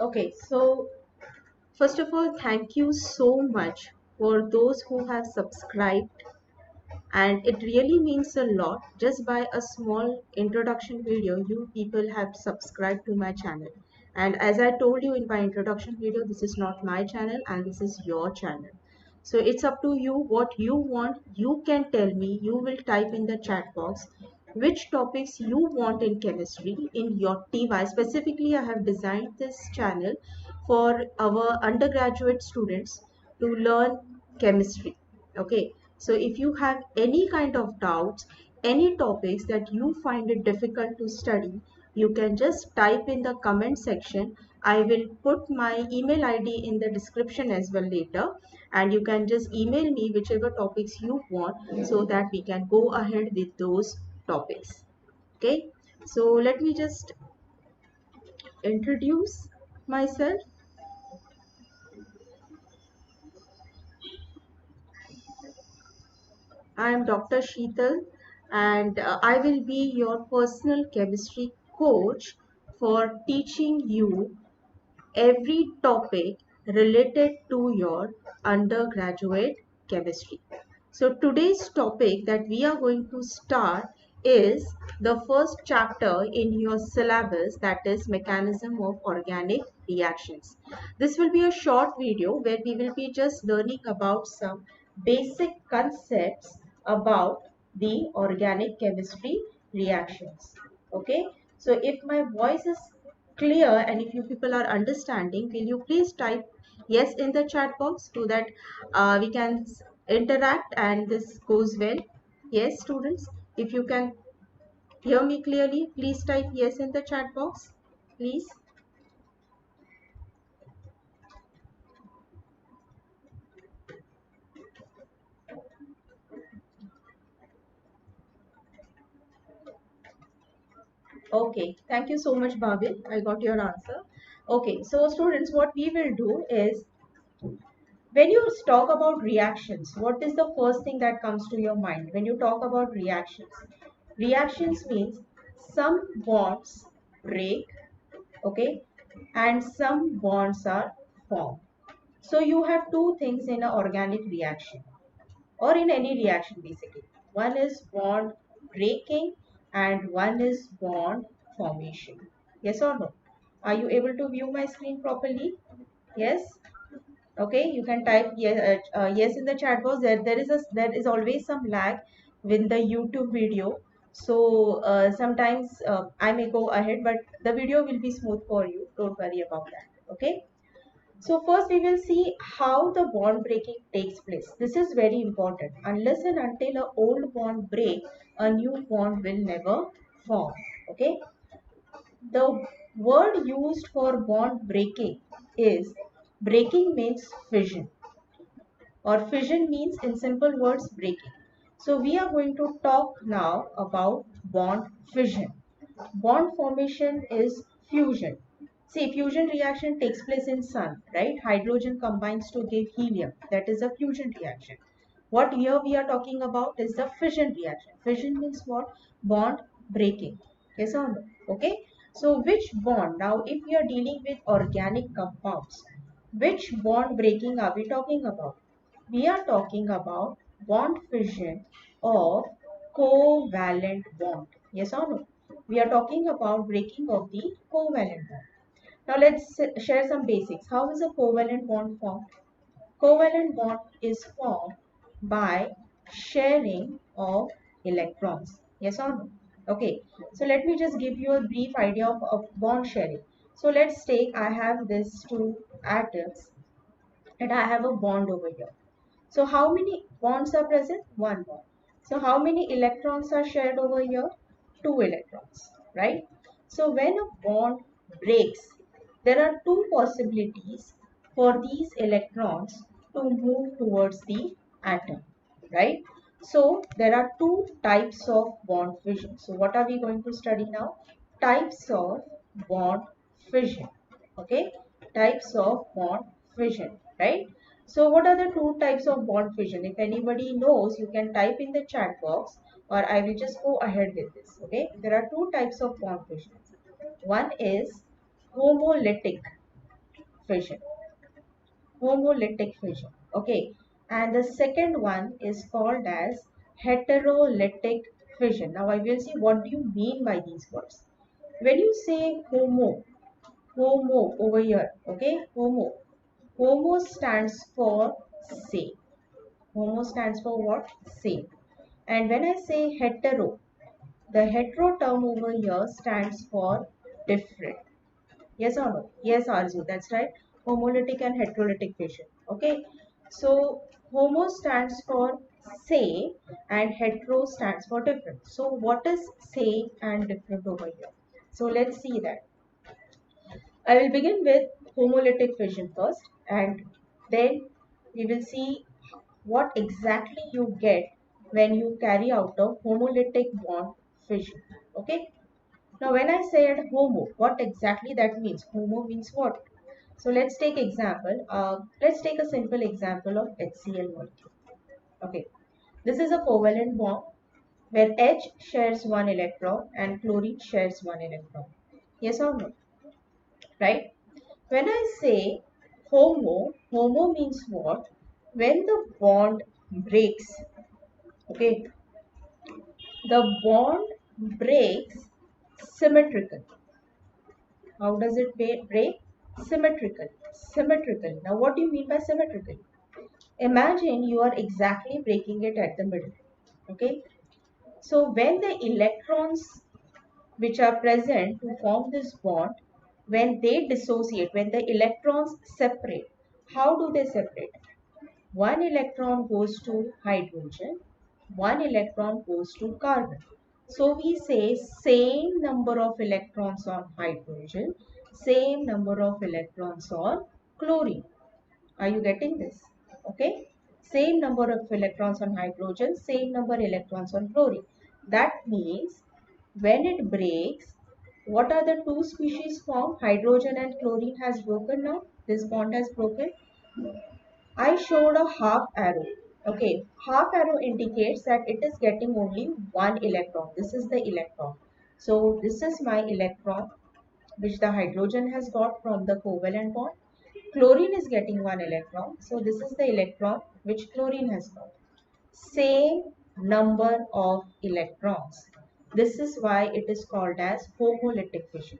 Okay, so first of all, thank you so much for those who have subscribed, and it really means a lot. Just by a small introduction video, you people have subscribed to my channel. And as I told you in my introduction video, this is not my channel and this is your channel. So it's up to you what you want. You can tell me, you will type in the chat box which topics you want in chemistry in your TY. Specifically, I have designed this channel for our undergraduate students to learn chemistry. Okay, so if you have any kind of doubts, any topics that you find it difficult to study, you can just type in the comment section. I will put my email ID in the description as well later, and you can just email me whichever topics you want so that we can go ahead with those topics. Okay, so let me just introduce myself. I am Dr. Sheetal, and I will be your personal chemistry coach for teaching you every topic related to your undergraduate chemistry. So today's topic that we are going to start is the first chapter in your syllabus, that is mechanism of organic reactions. This will be a short video where we will be just learning about some basic concepts about the organic chemistry reactions. Okay, so if my voice is clear and if you people are understanding, will you please type yes in the chat box so that we can interact and this goes well. Yes, students, if you can hear me clearly, please type yes in the chat box, please. Okay, thank you so much, Bhabil. I got your answer. Okay, so students, what we will do is, when you talk about reactions, what is the first thing that comes to your mind when you talk about reactions? Reactions means some bonds break, okay, and some bonds are formed. So you have two things in an organic reaction or in any reaction basically. One is bond breaking and one is bond formation. Yes or no? Are you able to view my screen properly? Yes? Okay, you can type yes, yes in the chat box. There is always some lag with the YouTube video. So sometimes I may go ahead, but the video will be smooth for you. Don't worry about that. Okay. So first we will see how the bond breaking takes place. This is very important. Unless and until a old bond break, a new bond will never form. Okay. The word used for bond breaking is, breaking means fission, or fission means in simple words breaking. So we are going to talk now about bond fission. Bond formation is fusion. See, fusion reaction takes place in sun, right? Hydrogen combines to give helium. That is a fusion reaction. What here we are talking about is the fission reaction. Fission means what? Bond breaking. Yes or no? Okay. So which bond? Now, if we are dealing with organic compounds, which bond breaking are we talking about? We are talking about bond fission of covalent bond. Yes or no? We are talking about breaking of the covalent bond. Now let's share some basics. How is a covalent bond formed? Covalent bond is formed by sharing of electrons. Yes or no? Okay. So let me just give you a brief idea of bond sharing. So let's take, I have these two atoms and I have a bond over here. So how many bonds are present? One bond. So how many electrons are shared over here? Two electrons, right? So when a bond breaks, there are two possibilities for these electrons to move towards the atom, right? So there are two types of bond fission. So what are we going to study now? Types of bond fission, okay? Types of bond fission, right? So what are the two types of bond fission? If anybody knows, you can type in the chat box or I will just go ahead with this. Okay. There are two types of bond fission. One is homolytic. fission. Homolytic fission. Okay. And the second one is called as heterolytic fission. Now I will see what do you mean by these words. When you say homo over here, okay, homo stands for same. Homo stands for what? Same. And when I say hetero, the hetero term over here stands for different. Yes or no? Yes, Arzu, that's right. Homolytic and heterolytic fission. Okay. So homo stands for same and hetero stands for different. So what is same and different over here? So let's see that. I will begin with homolytic fission first, and then we will see what exactly you get when you carry out a homolytic bond fission. Okay. Now, when I said homo, what exactly that means? Homo means what? So let's take example. Let's take a simple example of HCl molecule. Okay. This is a covalent bond where H shares one electron and chlorine shares one electron. Yes or no? Right? When I say homo means what? When the bond breaks, okay, the bond breaks symmetrical. How does it break? Symmetrical. Symmetrical. Now, what do you mean by symmetrical? Imagine you are exactly breaking it at the middle. Okay. So, when the electrons which are present to form this bond, when they dissociate, when the electrons separate, how do they separate? One electron goes to hydrogen, one electron goes to carbon. So we say same number of electrons on hydrogen, same number of electrons on chlorine. Are you getting this? Okay. Same number of electrons on hydrogen, same number electrons on chlorine. That means when it breaks, what are the two species formed? Hydrogen and chlorine has broken now. This bond has broken. I showed a half arrow. Okay, half arrow indicates that it is getting only one electron. This is the electron. So this is my electron which the hydrogen has got from the covalent bond. Chlorine is getting one electron. So this is the electron which chlorine has got. Same number of electrons. This is why it is called as homolytic fission.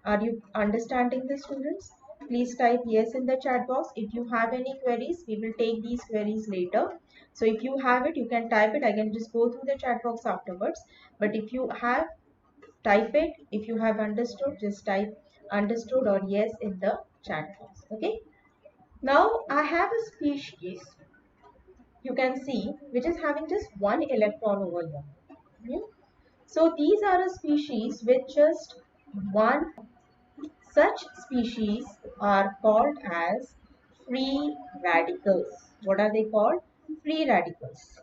Are you understanding this, students? Please type yes in the chat box. If you have any queries, we will take these queries later. So if you have it, you can type it. I can just go through the chat box afterwards. But if you have, type it. If you have understood, just type understood or yes in the chat box. Okay. Now I have a species you can see which is having just one electron over here. Hmm? So these are a species with just one. Such species are called as free radicals. What are they called? Free radicals.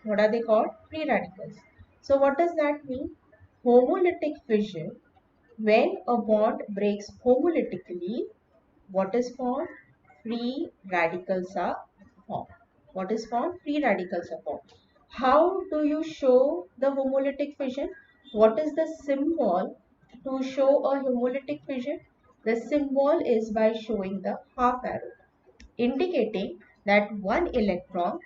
What are they called? Free radicals. So what does that mean? Homolytic fission. When a bond breaks homolytically, what is formed? Free radicals are formed. What is formed? Free radicals are formed. How do you show the homolytic fission? What is the symbol to show a homolytic fission? The symbol is by showing the half arrow, indicating that one electron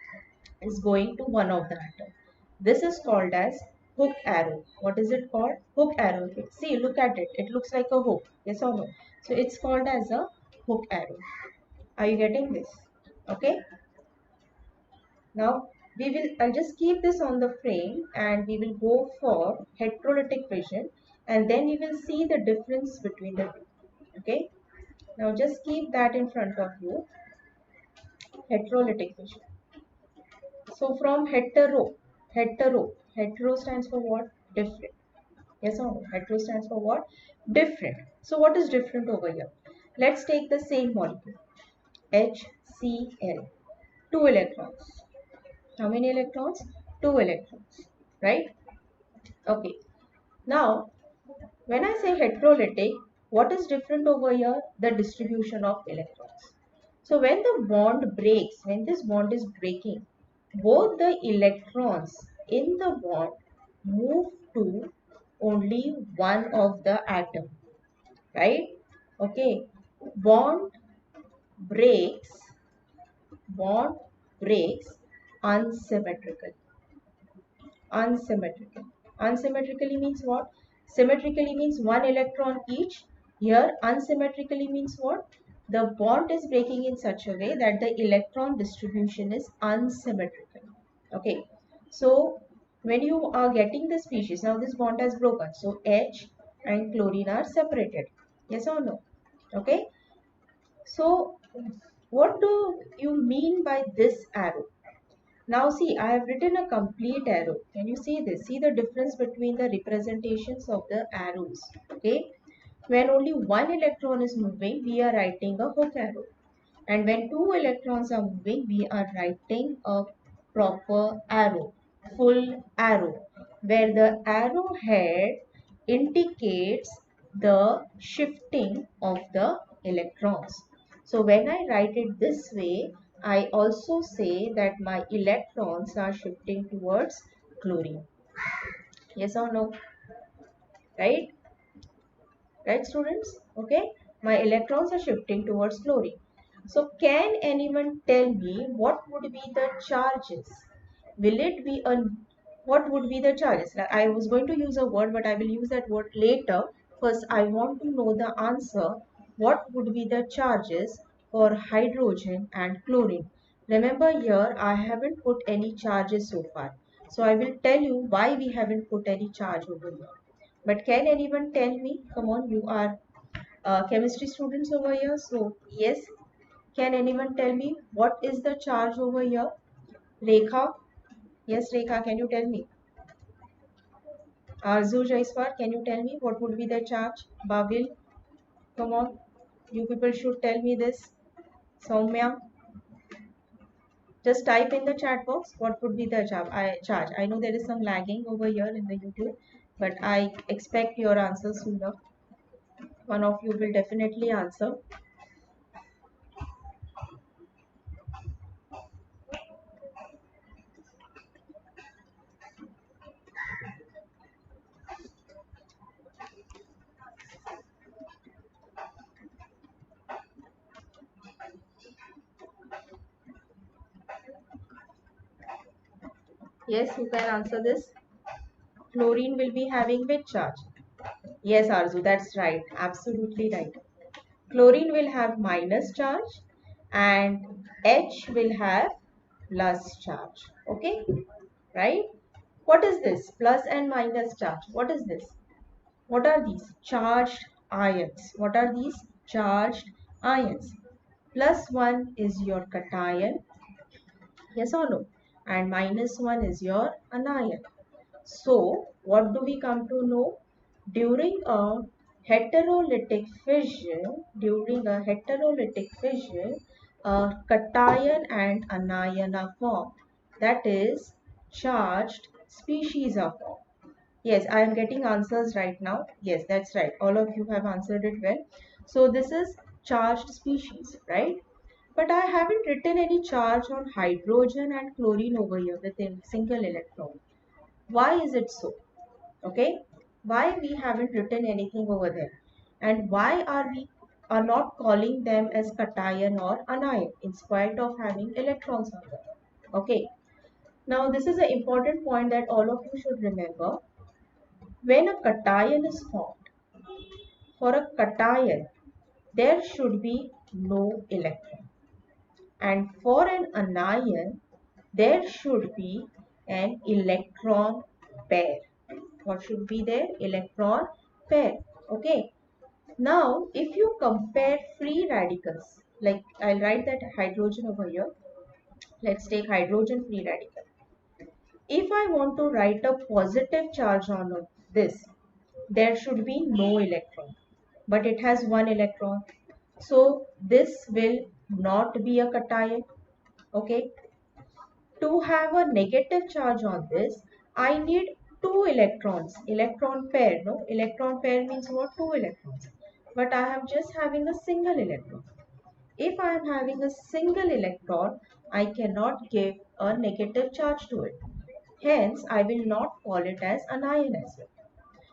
is going to one of the atom. This is called as hook arrow. What is it called? Hook arrow. See, look at it. It looks like a hook. Yes or no? So it's called as a hook arrow. Are you getting this? Okay. Now I'll just keep this on the frame and we will go for heterolytic fission and then we will see the difference between the two. Okay. Now just keep that in front of you. Heterolytic fission. So from hetero stands for what? Different. Yes or no? Hetero stands for what? Different. So what is different over here? Let's take the same molecule. HCl. Two electrons. How many electrons? Two electrons. Right? Okay. Now, when I say heterolytic, what is different over here? The distribution of electrons. So when the bond breaks, when this bond is breaking, both the electrons in the bond move to only one of the atom, right? Okay. Bond breaks, bond breaks unsymmetrically. Unsymmetrical. Unsymmetrically means what? Symmetrically means one electron each. Here unsymmetrically means what? The bond is breaking in such a way that the electron distribution is unsymmetrical. Okay. So when you are getting the species, now this bond has broken. So H and chlorine are separated. Yes or no? Okay. So what do you mean by this arrow? Now see, I have written a complete arrow. Can you see this? See the difference between the representations of the arrows. Okay. When only one electron is moving, we are writing a hook arrow. And when two electrons are moving, we are writing a proper arrow, full arrow, where the arrowhead indicates the shifting of the electrons. So when I write it this way, I also say that my electrons are shifting towards chlorine. Yes or no? Right? Right, students? Okay. My electrons are shifting towards chlorine. So can anyone tell me what would be the charges? Will it be a, what would be the charges? Like, I was going to use a word, but I will use that word later. First, I want to know the answer. What would be the charges for hydrogen and chlorine? Remember here, I haven't put any charges so far. So I will tell you why we haven't put any charge over here. But can anyone tell me? Come on, you are chemistry students over here. So yes, can anyone tell me what is the charge over here? Rekha? Yes, Rekha, can you tell me? Arzu Jaiswar, can you tell me what would be the charge? Bavil, come on. You people should tell me this. Soumya, just type in the chat box what would be the charge. I know there is some lagging over here in the YouTube, but I expect your answer sooner. One of you will definitely answer. Yes, you can answer this. Chlorine will be having which charge? Yes, Arzu, that's right. Absolutely right. Chlorine will have minus charge and H will have plus charge. Okay, right? What is this? Plus and minus charge. What is this? What are these? Charged ions. What are these? Charged ions. Plus 1 is your cation. Yes or no? And minus 1 is your anion. So, what do we come to know? During a heterolytic fission, a cation and anion are formed. That is, charged species are formed. Yes, I am getting answers right now. Yes, that's right. All of you have answered it well. So this is charged species, right? But I haven't written any charge on hydrogen and chlorine over here with a single electron. Why is it so? Okay, why we haven't written anything over there, and why are not calling them as cation or anion in spite of having electrons on them? Okay, now this is an important point that all of you should remember. When a cation is formed, for a cation there should be no electron, and for an anion there should be an electron pair. What should be there? Electron pair. Okay. Now, if you compare free radicals, like I'll write that hydrogen over here. Let's take hydrogen free radical. If I want to write a positive charge on this, there should be no electron, but it has one electron. So this will not be a cation. Okay. To have a negative charge on this, I need two electrons. Electron pair, no? Electron pair means what? Two electrons. But I am just having a single electron. If I am having a single electron, I cannot give a negative charge to it. Hence, I will not call it as anion as well.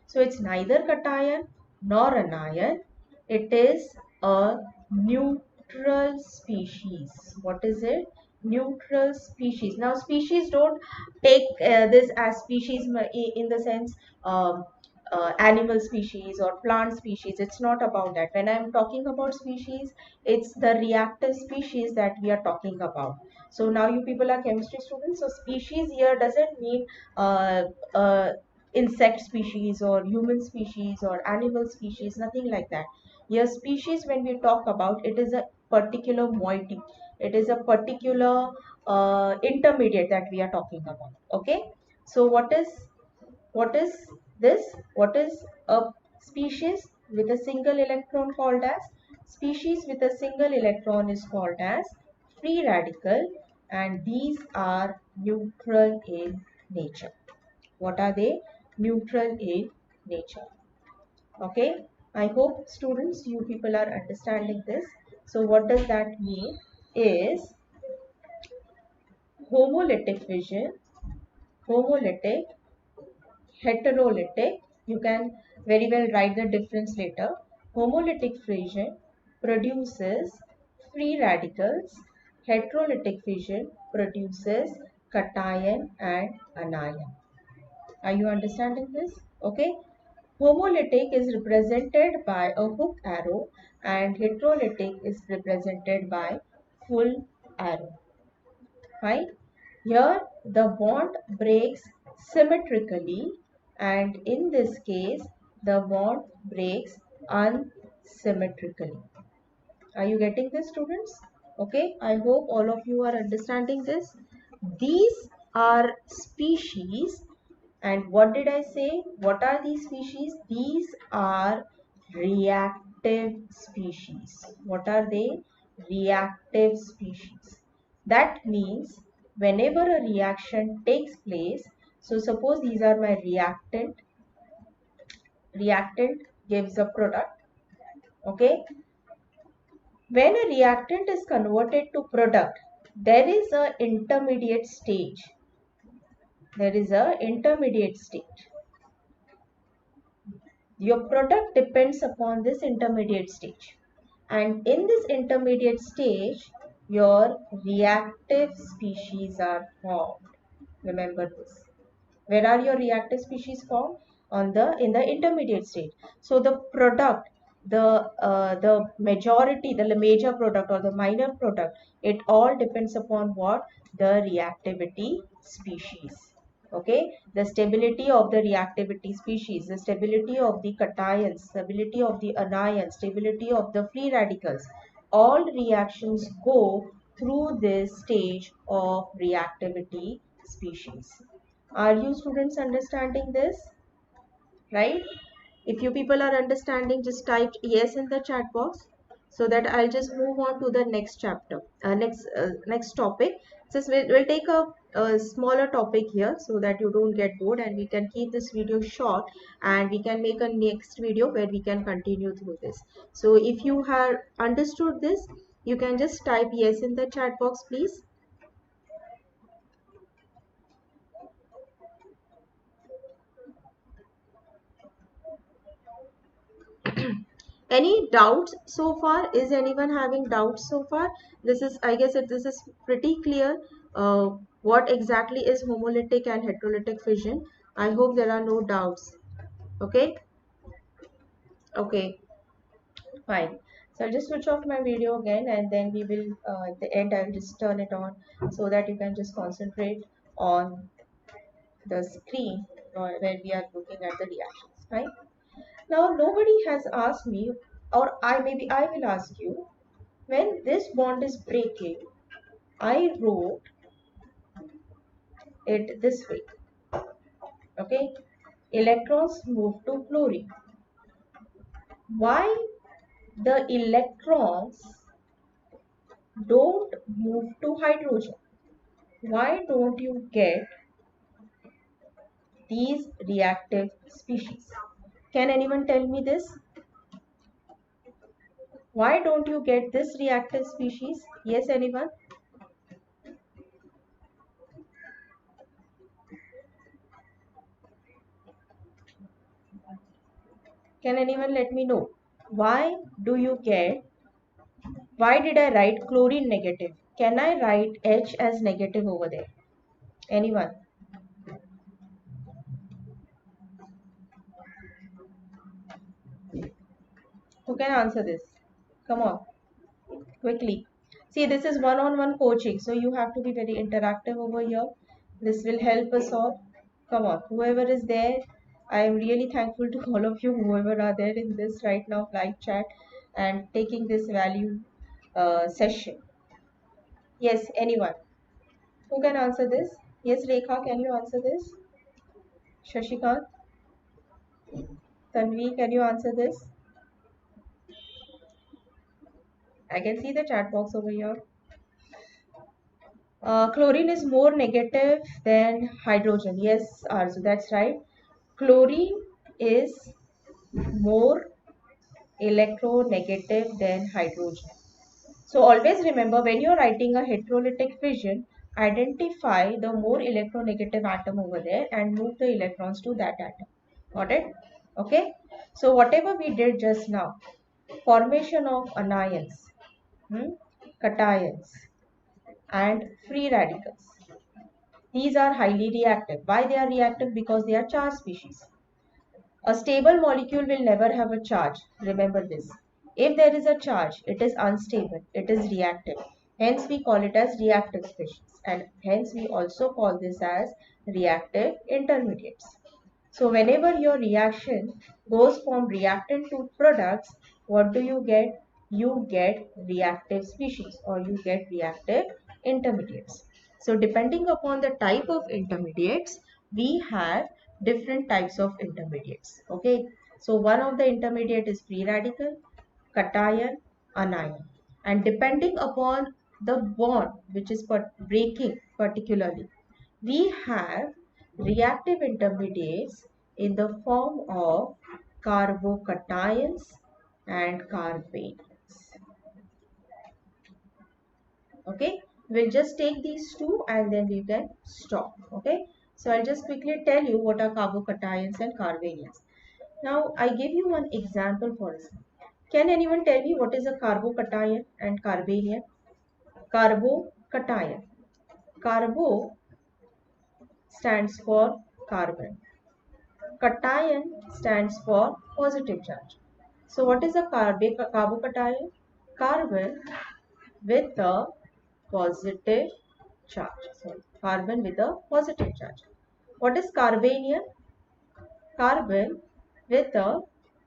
So it's neither cation nor anion. It is a neutron. neutral species. What is it? Neutral species. Now, species don't take this as species in the sense animal species or plant species. It's not about that. When I'm talking about species, it's the reactive species that we are talking about. So now you people are chemistry students. So species here doesn't mean uh, uh, insect species or human species or animal species, nothing like that. Here, species, when we talk about, it is a particular moiety. It is a particular intermediate that we are talking about. Okay. So what is this? What is a species with a single electron called as? Species with a single electron is called as free radical, and these are neutral in nature. What are they? Neutral in nature. Okay, I hope students, you people are understanding this. So what does that mean is homolytic fission, homolytic, heterolytic. You can very well write the difference later. Homolytic fission produces free radicals. Heterolytic fission produces cation and anion. Are you understanding this? Okay. Homolytic is represented by a hook arrow and heterolytic is represented by full arrow. Right? Here the bond breaks symmetrically, and in this case the bond breaks unsymmetrically. Are you getting this, students? Okay, I hope all of you are understanding this. These are species. And what did I say? What are these species? These are reactive species. What are they? Reactive species. That means whenever a reaction takes place, so suppose these are my reactant gives a product. Okay. When a reactant is converted to product, there is a intermediate stage. There is a intermediate stage. Your product depends upon this intermediate stage. And in this intermediate stage, your reactive species are formed. Remember this. Where are your reactive species formed? In the intermediate stage. So the product, the majority, the major product or the minor product, it all depends upon what? The reactivity species. Okay, the stability of the reactivity species, the stability of the cations, stability of the anions, stability of the free radicals. All reactions go through this stage of reactivity species. Are you students understanding this? Right? If you people are understanding, just type yes in the chat box so that I'll just move on to the next chapter, next topic. Just we'll take a smaller topic here so that you don't get bored, and we can keep this video short, and we can make a next video where we can continue through this. So if you have understood this, you can just type yes in the chat box, please. Any doubts so far? Is anyone having doubts so far? This is, I guess, this is pretty clear. What exactly is homolytic and heterolytic fission? I hope there are no doubts. Okay. Okay. Fine. So I'll just switch off my video again, and then we will, at the end, I'll just turn it on so that you can just concentrate on the screen where we are looking at the reactions. Right. Now, nobody has asked me, or maybe I will ask you, when this bond is breaking, I wrote it this way. Okay, electrons move to fluorine. Why the electrons don't move to hydrogen? Why don't you get these reactive species? Can anyone tell me this? Why don't you get this reactive species? Yes, anyone? Can anyone let me know? Why do you get Why did I write chlorine negative? Can I write H as negative over there? Anyone? Who can answer this? Come on, quickly. See, this is one-on-one coaching, so you have to be very interactive over here. This will help us all. Come on, whoever is there, I am really thankful to all of you, whoever are there in this right now live chat and taking this value session. Yes, anyone? Who can answer this? Yes, Rekha, can you answer this? Shashikant, Tanvi, can you answer this? I can see the chat box over here. Chlorine is more negative than hydrogen. Yes, Arzu, that's right. Chlorine is more electronegative than hydrogen. So always remember, when you're writing a heterolytic fission, identify the more electronegative atom over there and move the electrons to that atom. Got it? Okay. So whatever we did just now, formation of anions, cations, and free radicals. These are highly reactive. Why they are reactive? Because they are charged species. A stable molecule will never have a charge. Remember this. If there is a charge, it is unstable, it is reactive. Hence, we call it as reactive species. And hence, we also call this as reactive intermediates. So, whenever your reaction goes from reactant to products, what do you get? You get reactive species or you get reactive intermediates. So, depending upon the type of intermediates, we have different types of intermediates. Okay, so one of the intermediate is free radical, cation, anion, and depending upon the bond which is breaking particularly, we have reactive intermediates in the form of carbocations and carbanions. Okay, we'll just take these two and then we can stop. Okay, so I'll just quickly tell you what are carbocations and carbanions. Now I give you one example for this. Can anyone tell me what is a carbocation and carbanion? Carbocation. Carbo stands for carbon. Cation stands for positive charge. So what is a carbocation? Carbon with a positive charge. Sorry, carbon with a positive charge. What is carbanion? Carbon with a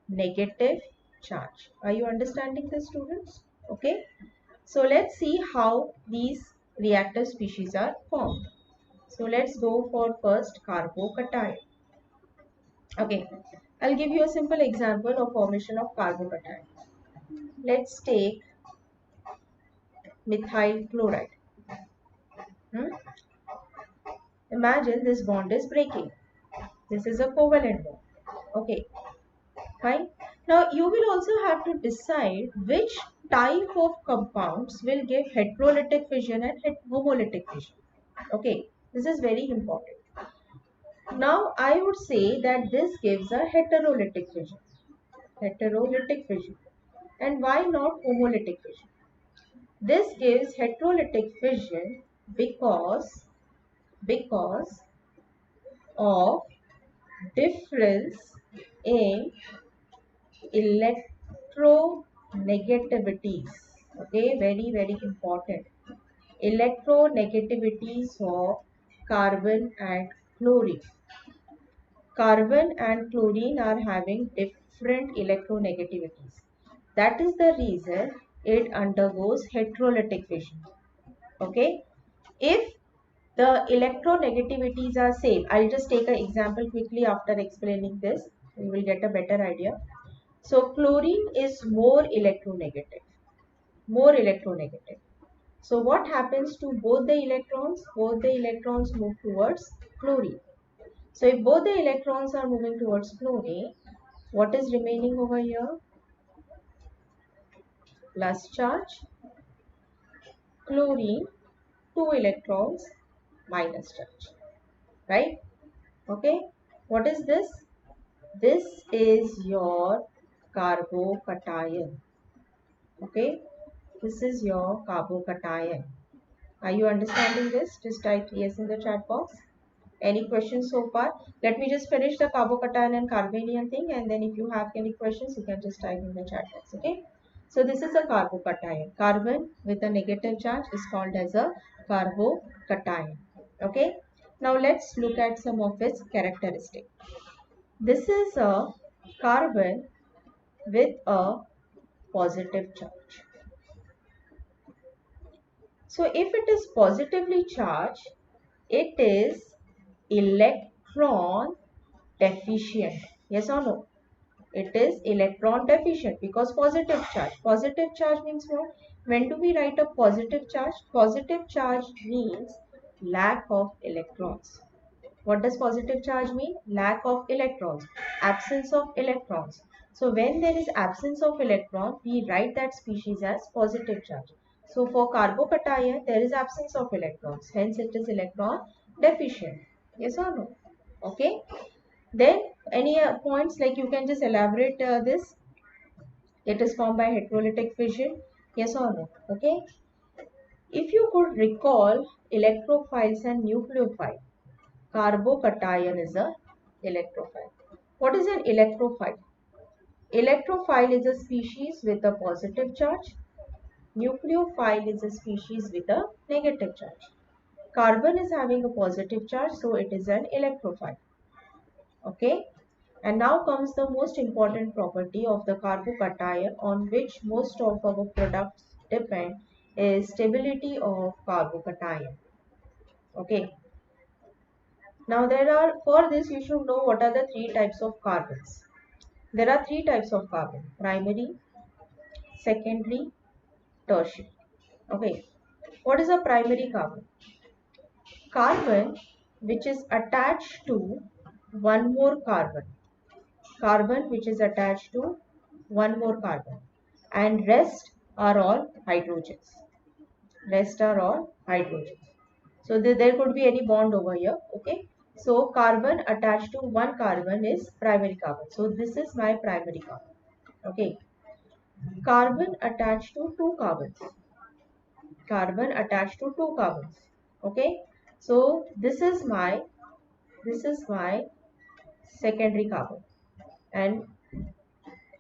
negative charge. Are you understanding this, students? Okay. So let's see how these reactive species are formed. So let's go for first carbocation. Okay. I'll give you a simple example of formation of carbocation. Let's take methyl chloride. Hmm? Imagine this bond is breaking. This is a covalent bond. Okay, fine. Now you will also have to decide which type of compounds will give heterolytic fission and homolytic fission. Okay, this is very important. Now I would say that this gives a heterolytic fission. Heterolytic fission. And why not homolytic fission? This gives heterolytic fission because of difference in electronegativities. Okay, very, very important. Electronegativities of carbon and chlorine. Carbon and chlorine are having different electronegativities. That is the reason it undergoes heterolytic fission. Okay, if the electronegativities are same, I'll just take an example quickly after explaining this. You will get a better idea. So chlorine is more electronegative. More electronegative. So what happens to both the electrons? Both the electrons move towards chlorine. So if both the electrons are moving towards chlorine, what is remaining over here? Plus charge. Chlorine, 2 electrons, minus charge. Right? Okay. What is this? This is your carbocation. Okay. This is your carbocation. Are you understanding this? Just type yes in the chat box. Any questions so far? Let me just finish the carbocation and carbanion thing, and then if you have any questions, you can just type in the chat box. Okay. So this is a carbocation. Carbon with a negative charge is called as a carbocation. Okay. Now let's look at some of its characteristics. This is a carbon with a positive charge. So if it is positively charged, it is electron deficient. Yes or no? It is electron deficient because positive charge. Positive charge means what? When do we write a positive charge? Positive charge means lack of electrons. What does positive charge mean? Lack of electrons, absence of electrons. So when there is absence of electron, we write that species as positive charge. So for carbocation, there is absence of electrons. Hence it is electron deficient. Yes or no? Okay. Then any points like you can just elaborate this. It is formed by electrolytic fission. Yes or no? Okay. If you could recall electrophiles and nucleophile, carbocation is a electrophile. What is an electrophile? Electrophile is a species with a positive charge. Nucleophile is a species with a negative charge. Carbon is having a positive charge, so it is an electrophile. Okay. And now comes the most important property of the carbocation on which most of our products depend is stability of carbocation. Okay. Now for this you should know what are the three types of carbons. There are three types of carbon: primary, secondary, tertiary. Okay. What is a primary carbon? Carbon which is attached to one more carbon. Carbon which is attached to one more carbon. And rest are all hydrogens. Rest are all hydrogens. So there could be any bond over here. Okay. So carbon attached to one carbon is primary carbon. So this is my primary carbon. Okay. Carbon attached to two carbons. Carbon attached to two carbons. Okay. So this is my secondary carbon. And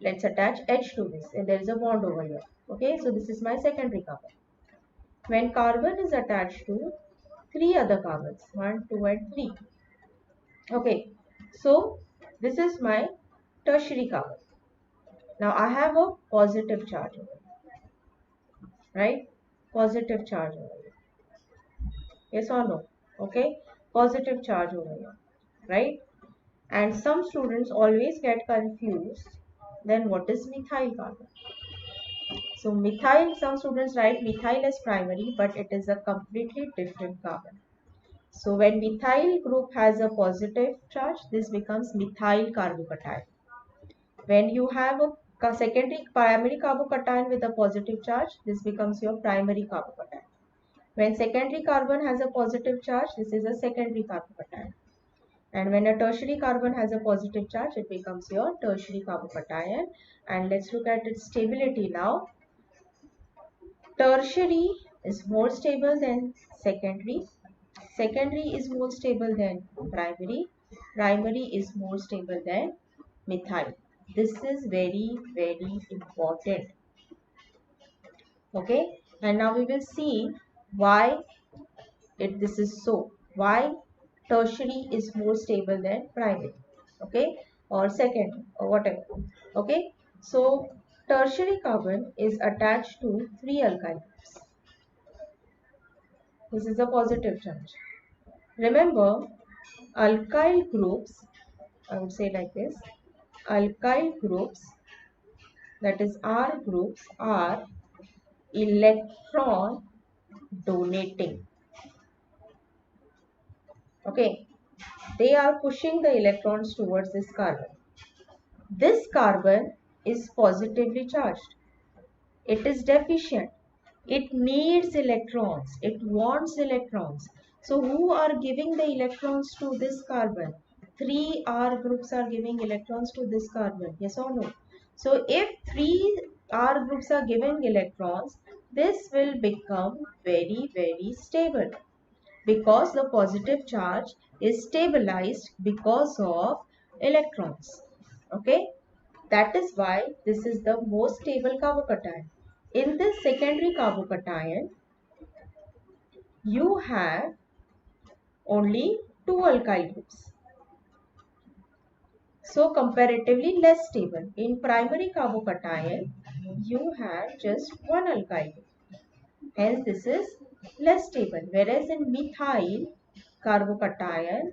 let's attach H to this. And there is a bond over here. Okay. So this is my secondary carbon. When carbon is attached to three other carbons, 1, 2 and 3. Okay, so this is my tertiary carbon. Now I have a positive charge over here, right? Positive charge over here. Yes or no? Okay, positive charge over here, right? And some students always get confused. Then what is methyl carbon? So methyl, some students write methyl as primary, but it is a completely different carbon. So when methyl group has a positive charge, this becomes methyl carbocation. When you have a secondary primary carbocation with a positive charge, this becomes your primary carbocation. When secondary carbon has a positive charge, this is a secondary carbocation. And when a tertiary carbon has a positive charge, it becomes your tertiary carbocation. And let's look at its stability now. Tertiary is more stable than secondary. Secondary is more stable than primary. Primary is more stable than methyl. This is very, very important. Okay. And now we will see why this is so. Why tertiary is more stable than primary. Okay. Or secondary or whatever. Okay. So tertiary carbon is attached to three alkyl groups. This is a positive charge. Remember, alkyl groups, I would say like this, alkyl groups, that is R groups, are electron donating. Okay, they are pushing the electrons towards this carbon. This carbon is positively charged. It is deficient. It needs electrons. It wants electrons. So who are giving the electrons to this carbon? Three R groups are giving electrons to this carbon. Yes or no? So if R groups are giving electrons, this will become very, very stable because the positive charge is stabilized because of electrons. Okay, that is why this is the most stable carbocation. In this secondary carbocation, you have only two alkyl groups. So comparatively less stable. In primary carbocation, you have just one alkyl group. Hence, this is less stable. Whereas in methyl carbocation,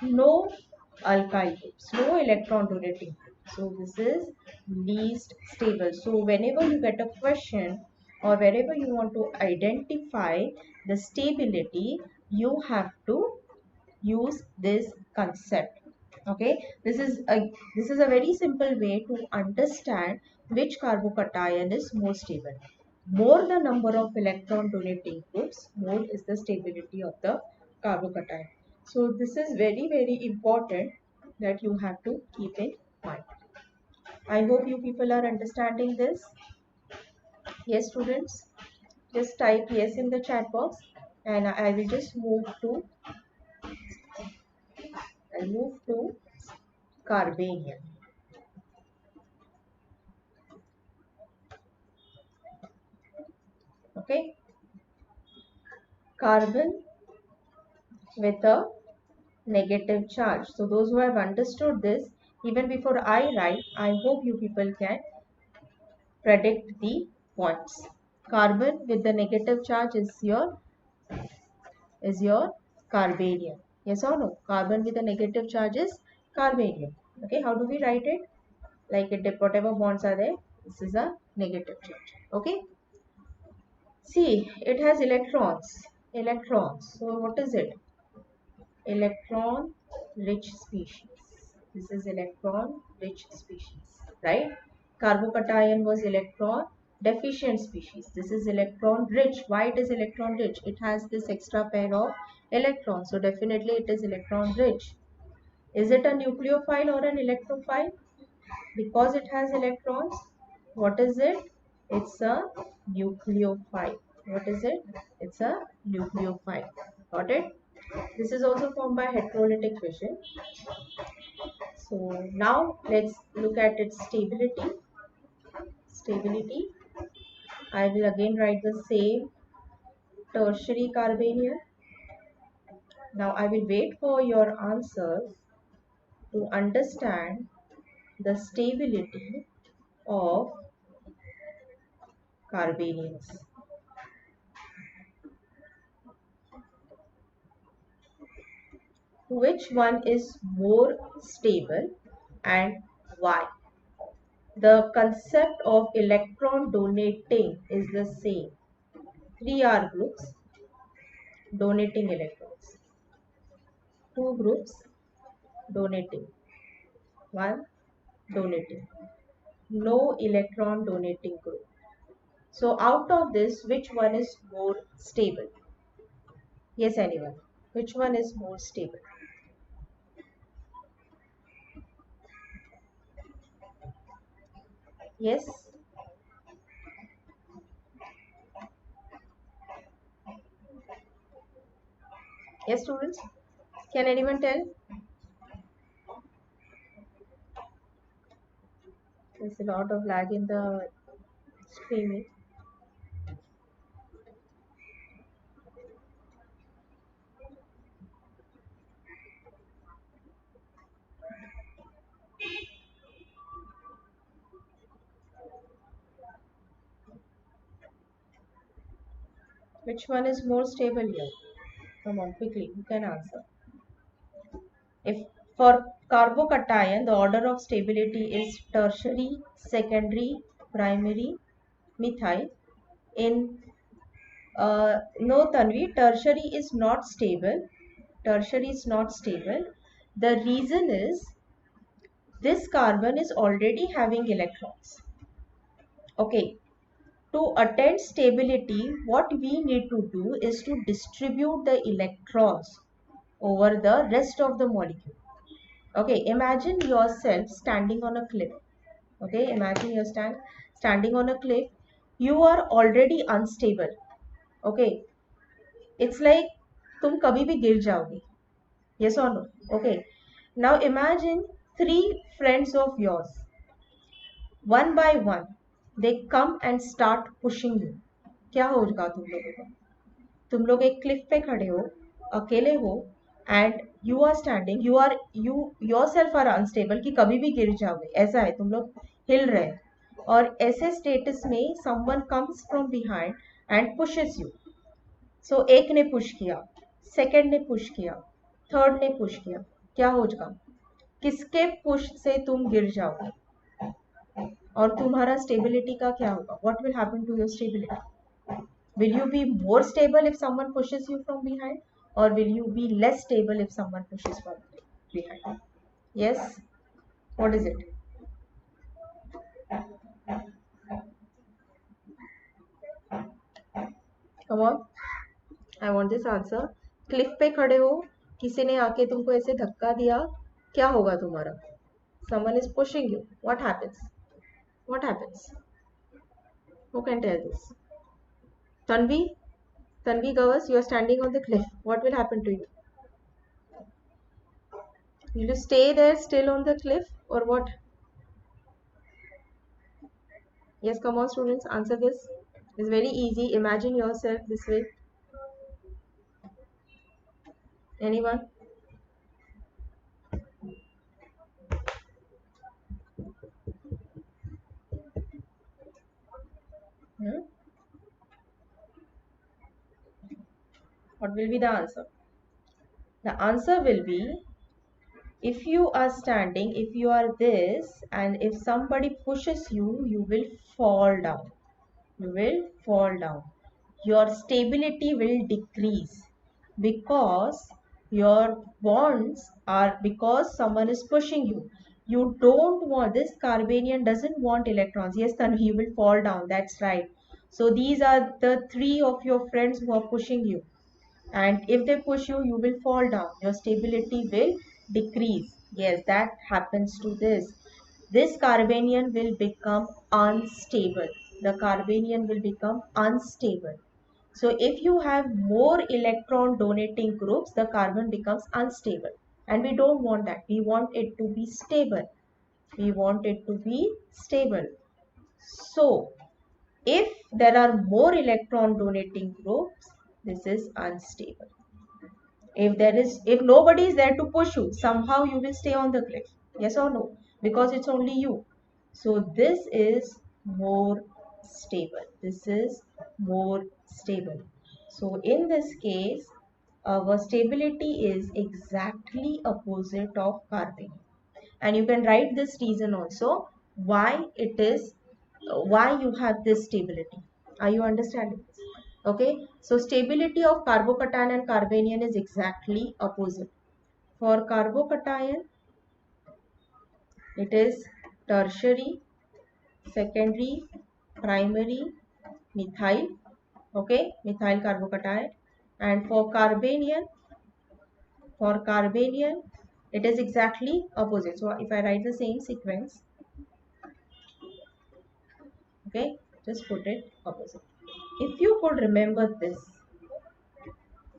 no alkyl groups, no electron donating group. So this is least stable. So whenever you get a question or wherever you want to identify the stability, you have to use this concept. Okay, this is a very simple way to understand which carbocation is more stable. More the number of electron donating groups, more is the stability of the carbocation. So this is very, very important that you have to keep in mind. I hope you people are understanding this. Yes, students, just type yes in the chat box, and I will just move to Carbanium. Okay, carbon with a negative charge. So those who have understood this, even before I write, I hope you people can predict the points. Carbon with the negative charge is your carbanium. Yes or no? Carbon with a negative charge is carbanium. Okay, how do we write it? Like it, whatever bonds are there, this is a negative charge. Okay. See, it has electrons. Electrons. So what is it? Electron rich species. This is electron rich species, right? Carbocation was electron deficient species. This is electron rich. Why it is electron rich? It has this extra pair of electrons. So definitely it is electron rich. Is it a nucleophile or an electrophile? Because it has electrons, what is it? It's a nucleophile. What is it? It's a nucleophile. Got it? This is also formed by heterolytic fission. So now let's look at its stability. Stability. I will again write the same tertiary carbanium. Now I will wait for your answers to understand the stability of carbaniums. Which one is more stable and why? The concept of electron donating is the same. 3R groups donating electrons. 2 groups donating. 1 donating. No electron donating group. So out of this, which one is more stable? Yes, anyone? Which one is more stable? Yes? Yes, students? Can anyone tell? There's a lot of lag in the streaming. Which one is more stable here? Come on, quickly, you can answer. If for carbocation, the order of stability is tertiary, secondary, primary, methyl. In no, Tanvi, tertiary is not stable. Tertiary is not stable. The reason is this carbon is already having electrons. Okay. To attain stability, what we need to do is to distribute the electrons over the rest of the molecule. Okay, imagine yourself standing on a cliff. Okay, imagine you're standing on a cliff, you are already unstable. Okay, it's like तुम कभी भी गिर जाओगे. Yes or no? Okay. Now imagine three friends of yours. One by one, they come and start pushing you. क्या होगा तुम लोगों का? तुम लोग एक क्लिफ पे खड़े हो, अकेले हो, and you are standing, you yourself are unstable कि कभी भी गिर जाओगे. ऐसा है, तुम लोग हिल रहे हैं और ऐसे स्टेटस में someone comes from behind and pushes you. So एक ने पुश किया, सेकंड ने पुश किया, थर्ड ने पुश किया. क्या होगा? किसके पुश से तुम गिर जाओगे और तुम्हारा स्टेबिलिटी का क्या होगा? What will happen to your stability? Will you be more stable if someone pushes you from behind, or will you be less stable if someone pushes from behind? Yes? What is it? Come on. I want this answer. Cliff पे खड़े हो, किसी ने आके तुमको ऐसे धक्का दिया, क्या होगा तुम्हारा? Someone is pushing you. What happens? What happens? Who can tell this? Tanvi? Tanvi Gavas, you are standing on the cliff. What will happen to you? Will you stay there still on the cliff or what? Yes, come on students, answer this. It's very easy. Imagine yourself this way. Anyone? Hmm? What will be the answer? The answer will be, if you are standing, if you are this, and if somebody pushes you, you will fall down. You will fall down. Your stability will decrease because your bonds are, because someone is pushing you. You don't want, this Carbanian doesn't want electrons. Yes, Tanvi, you will fall down. That's right. So these are the three of your friends who are pushing you. And if they push you, you will fall down. Your stability will decrease. Yes, that happens to this. This Carbanian will become unstable. The Carbanian will become unstable. So if you have more electron donating groups, the carbon becomes unstable. And we don't want that. We want it to be stable. We want it to be stable. So if there are more electron donating groups, this is unstable. If nobody is there to push you, somehow you will stay on the cliff. Yes or no? Because it's only you. So this is more stable. This is more stable. So in this case, our stability is exactly opposite of carbon. And you can write this reason also why it is, why you have this stability. Are you understanding? Okay, so stability of carbocation and carbanion is exactly opposite. For carbocation, it is tertiary, secondary, primary, methyl. Okay, methyl carbocation. And for carbanion, it is exactly opposite. So if I write the same sequence, okay, just put it opposite. If you could remember this,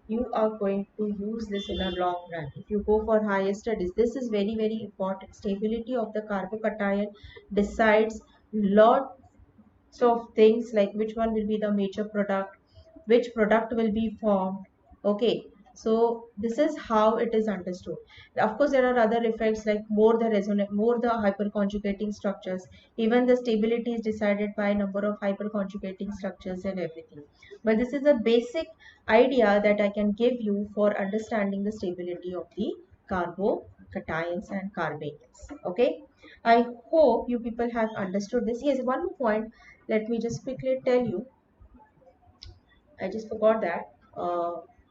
you are going to use this in a long run. If you go for higher studies, this is very, very important. Stability of the carbocation decides lots of things like which one will be the major product, which product will be formed. Okay, so this is how it is understood. Of course, there are other effects like more the resonant, more the hyperconjugating structures. Even the stability is decided by number of hyperconjugating structures and everything. But this is a basic idea that I can give you for understanding the stability of the carbocations and carbanions. Okay, I hope you people have understood this. Yes, one more point. Let me just quickly tell you. I just forgot that.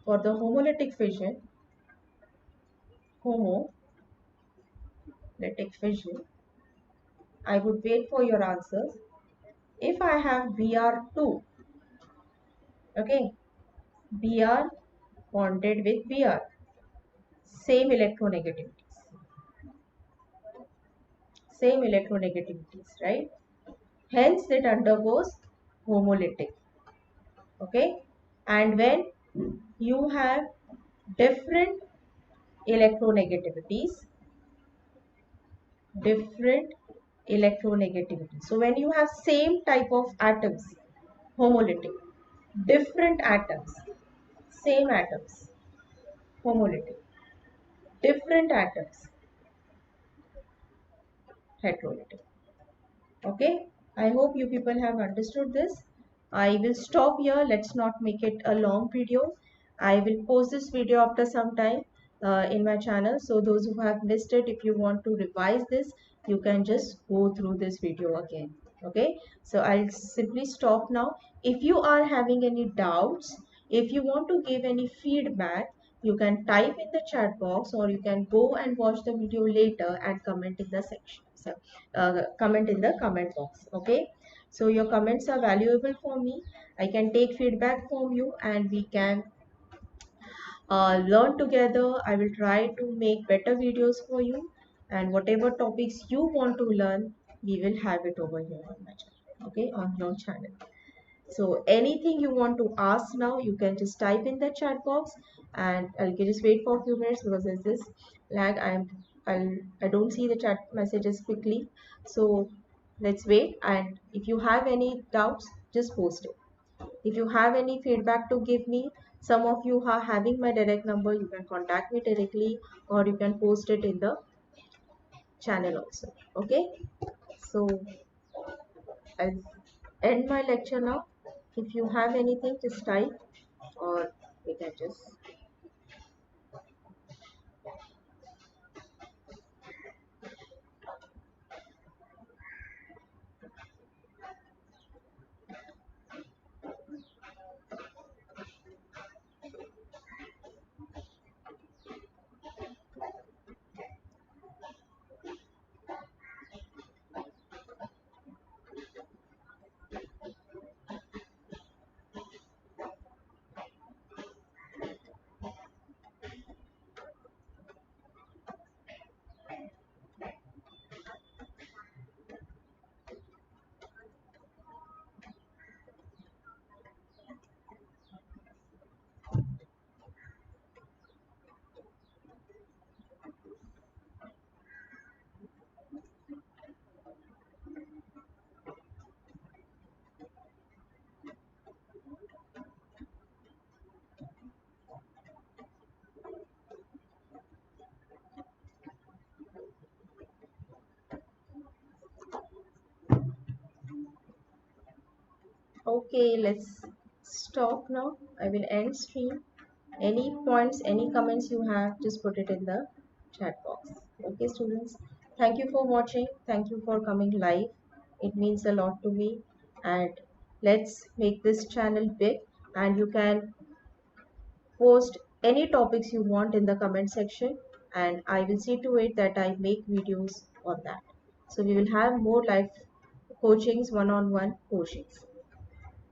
For the homolytic fission, homolytic fission, I would wait for your answers. If I have Br2, okay, Br bonded with Br, same electronegativities, right? hence it undergoes homolytic. Okay, and when you have different electronegativities, different electronegativity. So when you have same type of atoms, homolytic, different atoms, same atoms, homolytic, different atoms, heterolytic. Okay, I hope you people have understood this. I will stop here. Let's not make it a long video. I will post this video after some time in my channel. So those who have missed it, if you want to revise this, you can just go through this video again. Okay, so I'll simply stop now. If you are having any doubts, if you want to give any feedback, you can type in the chat box, or you can go and watch the video later and comment in the section. So comment in the comment box. Okay, so your comments are valuable for me. I can take feedback from you and we can learn together. I will try to make better videos for you, and whatever topics you want to learn, we will have it over here on my channel. Okay, on your channel. So anything you want to ask now, you can just type in the chat box, and I'll just wait for a few minutes because there's this lag. I don't see the chat messages quickly. So let's wait. And if you have any doubts, just post it. If you have any feedback to give me, some of you are having my direct number, you can contact me directly, or you can post it in the channel also. Okay. So I'll end my lecture now. If you have anything, just type, or we can just. Okay, let's stop now. I will end stream. Any points, any comments you have, just put it in the chat box. Okay, students. Thank you for watching. Thank you for coming live. It means a lot to me. And let's make this channel big. And you can post any topics you want in the comment section, and I will see to it that I make videos on that. So we will have more live coachings, one-on-one coachings.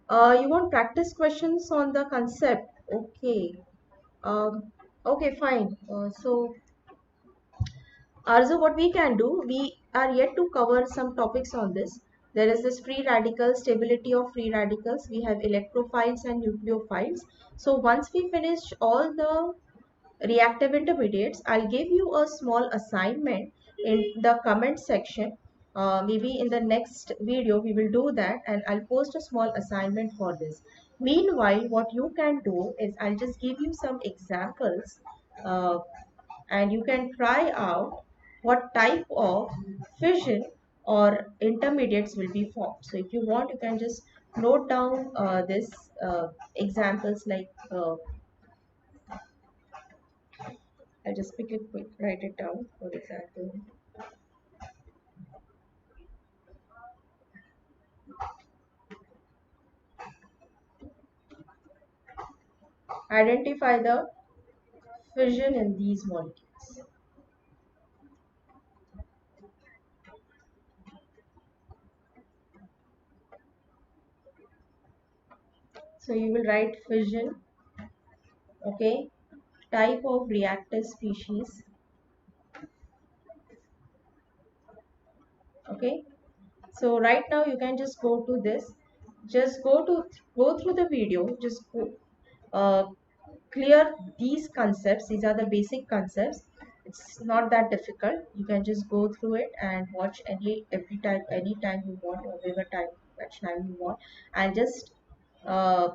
You want practice questions on the concept? Okay. Okay, fine. So Arzu, what we can do, we are yet to cover some topics on this. There is this free radical, stability of free radicals. We have electrophiles and nucleophiles. So once we finish all the reactive intermediates, I'll give you a small assignment in the comment section. Maybe in the next video we will do that, and I'll post a small assignment for this. Meanwhile, what you can do is I'll just give you some examples, uh, and you can try out what type of fission or intermediates will be formed. So if you want, you can just note down this examples like I'll just quick write it down. For example, identify the fission in these molecules. So you will write fission, okay, type of reactor species, okay, So right now you can just go to this, just go through the video, just go, uh, clear these concepts. These are the basic concepts. It's not that difficult. You can just go through it and watch every time, anytime you want, or whatever time, which time you want, and just uh,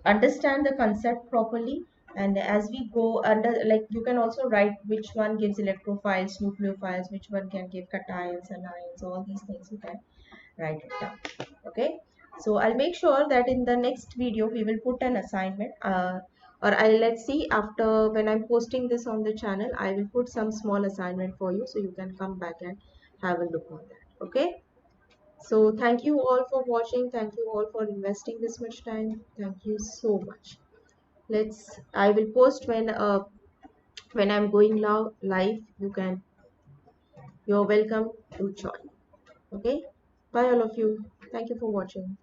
understand the concept properly. And as we go under, like, you can also write which one gives electrophiles, nucleophiles, which one can give cations and ions, all these things you can write it down. Okay, so I'll make sure that in the next video we will put an assignment, or I let's see, after when I'm posting this on the channel, I will put some small assignment for you, so you can come back and have a look on that. Okay, so thank you all for watching. Thank you all for investing this much time. Thank you so much. Let's, I will post when I'm going live. You're welcome to join. Okay, bye all of you. Thank you for watching.